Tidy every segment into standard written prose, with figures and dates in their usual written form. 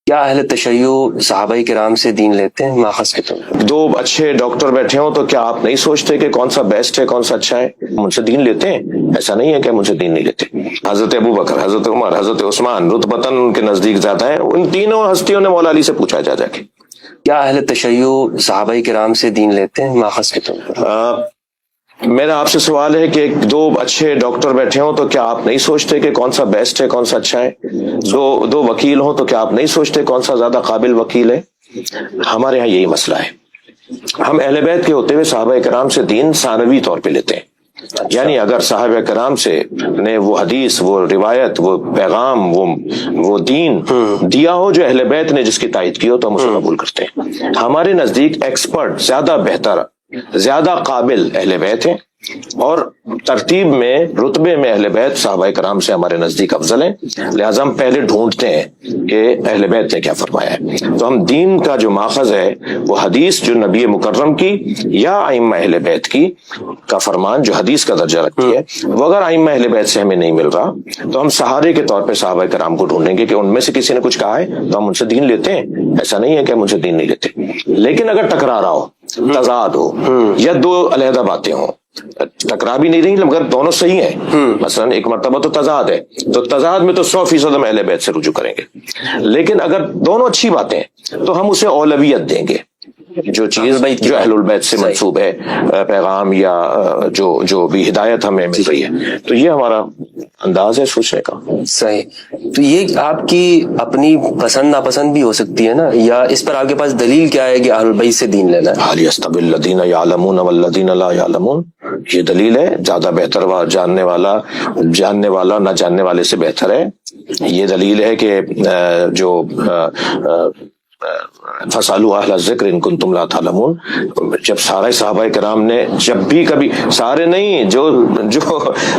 کیا اہل تشیع صحابہ کرام سے دین لیتے ہیں ماخذ کے طور پر؟ دو اچھے ڈاکٹر بیٹھے ہوں تو کیا آپ نہیں سوچتے کہ کون سا بیسٹ ہے کون سا اچھا ہے؟ مجھ سے دین لیتے ہیں؟ ایسا نہیں ہے کہ مجھ سے دین نہیں لیتے۔ حضرت ابو بکر، حضرت عمر، حضرت عثمان رتبتاً ان کے نزدیک زیادہ ہے۔ ان تینوں ہستیوں نے مولا علی سے پوچھا جا کے کیا اہل تشیع صحابہ کرام سے دین لیتے ہیں ماخذ کے طور پر؟ میرا آپ سے سوال ہے کہ دو اچھے ڈاکٹر بیٹھے ہوں تو کیا آپ نہیں سوچتے کہ کون سا بیسٹ ہے کون سا اچھا ہے؟ دو وکیل ہوں تو کیا آپ نہیں سوچتے کون سا زیادہ قابل وکیل ہے؟ ہمارے یہاں یہی مسئلہ ہے۔ ہم اہل بیت کے ہوتے ہوئے صحابہ کرام سے دین ثانوی طور پہ لیتے ہیں، یعنی اگر صحابہ کرام سے نے وہ حدیث، وہ روایت، وہ پیغام، وہ دین دیا ہو جو اہل بیت نے جس کی تائید کی ہو تو ہم اسے قبول کرتے ہیں۔ ہمارے نزدیک ایکسپرٹ، زیادہ بہتر، زیادہ قابل اہل بیت ہیں، اور ترتیب میں، رتبے میں اہل بیت صحابہ کرام سے ہمارے نزدیک افضل ہیں، لہٰذا ہم پہلے ڈھونڈتے ہیں کہ اہل بیت نے کیا فرمایا ہے۔ تو ہم دین کا جو ماخذ ہے وہ حدیث جو نبی مکرم کی یا ائمہ اہل بیت کی کا فرمان جو حدیث کا درجہ رکھتی ہے، وہ اگر ائمہ اہل بیت سے ہمیں نہیں مل رہا تو ہم سہارے کے طور پہ صحابہ کرام کو ڈھونڈیں گے کہ ان میں سے کسی نے کچھ کہا ہے تو ہم ان سے دین لیتے ہیں۔ ایسا نہیں ہے کہ ہم ان سے دین نہیں لیتے، لیکن اگر ٹکرا رہا ہو، تضاد ہو، یا دو علیحدہ باتیں ہوں، ٹکرا بھی نہیں رہی مگر دونوں صحیح ہیں، مثلا ایک مرتبہ تو تضاد ہے، تو تضاد میں تو 100% ہم اہل بیت سے رجوع کریں گے، لیکن اگر دونوں اچھی باتیں ہیں تو ہم اسے اولویت دیں گے۔ جو چیز جو اہل البیت سے منسوب ہے، پیغام یا جو بھی ہدایت ہمیں مل رہی ہے، تو یہ ہمارا انداز ہے سوچنے کا۔ صحیح۔ تو یہ آپ کی اپنی پسند ناپسند بھی ہو سکتی ہے نا، یا اس پر آپ کے پاس دلیل کیا ہے کہ اہل البیت سے دین لینا ہے؟ حال یستوی الذین یعلمون والذین لا یعلمون، یہ دلیل ہے۔ زیادہ بہتر جاننے والا نہ جاننے والے سے بہتر ہے۔ یہ دلیل ہے کہ جو فَاسْأَلُوا أَهْلَ الذِّكْرِ إِن كُنتُمْ لَا تَعْلَمُونَ، جب سارے صحابہ کرام نے جب بھی کبھی، سارے نہیں، جو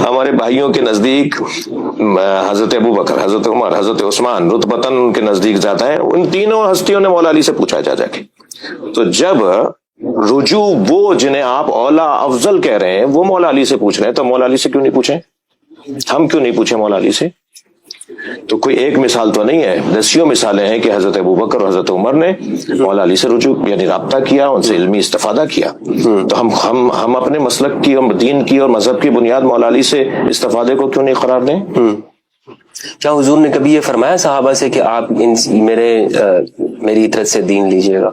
ہمارے بھائیوں کے نزدیک حضرت ابو بکر، حضرت عمر، حضرت عثمان رتبتاً ان کے نزدیک زیادہ ہے، ان تینوں ہستیوں نے مولا علی سے پوچھا جا کے۔ تو جب رجوع وہ جنہیں آپ اولا افضل کہہ رہے ہیں وہ مولا علی سے پوچھ رہے ہیں تو مولا علی سے کیوں نہیں پوچھیں؟ ہم کیوں نہیں پوچھیں مولا علی سے؟ تو کوئی ایک مثال تو نہیں ہے، دسیوں مثالیں ہیں کہ حضرت ابو بکر اور حضرت عمر نے مولا علی سے رجوع یعنی رابطہ کیا، ان سے علمی استفادہ کیا۔ تو ہم اپنے مسلک کی اور دین کی اور مذہب کی بنیاد مولا علی سے استفادے کو کیوں نہیں قرار دیں؟ کیا حضور نے کبھی یہ فرمایا صحابہ سے کہ آپ میری اطرت سے دین لیجئے گا؟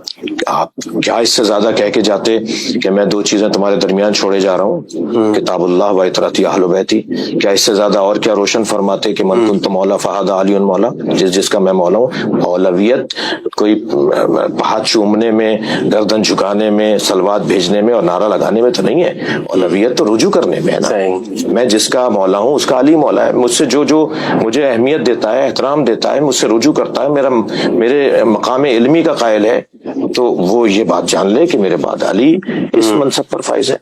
آپ کیا اس سے زیادہ کہہ کے جاتے کہ میں دو چیزیں تمہارے درمیان چھوڑے جا رہا ہوں، کتاب اللہ و اطرتی اہل بیتی؟ کیا اس سے زیادہ اور کیا روشن فرماتے کہ من کنت مولا فہذا علی مولا، جس کا میں مولا ہوں؟ اولویت کوئی ہاتھ چومنے میں، گردن جھکانے میں، صلوات بھیجنے میں اور نعرہ لگانے میں تو نہیں ہے، اولویت تو رجوع کرنے میں ہے نا۔ میں جس کا مولا ہوں اس کا علی مولا ہے، مجھ سے جو مجھے اہمیت دیتا ہے، احترام دیتا ہے، مجھ سے رجوع کرتا ہے، میرے مقام علمی کا قائل ہے، تو وہ یہ بات جان لے کہ میرے بعد علی اس منصب پر فائز ہے۔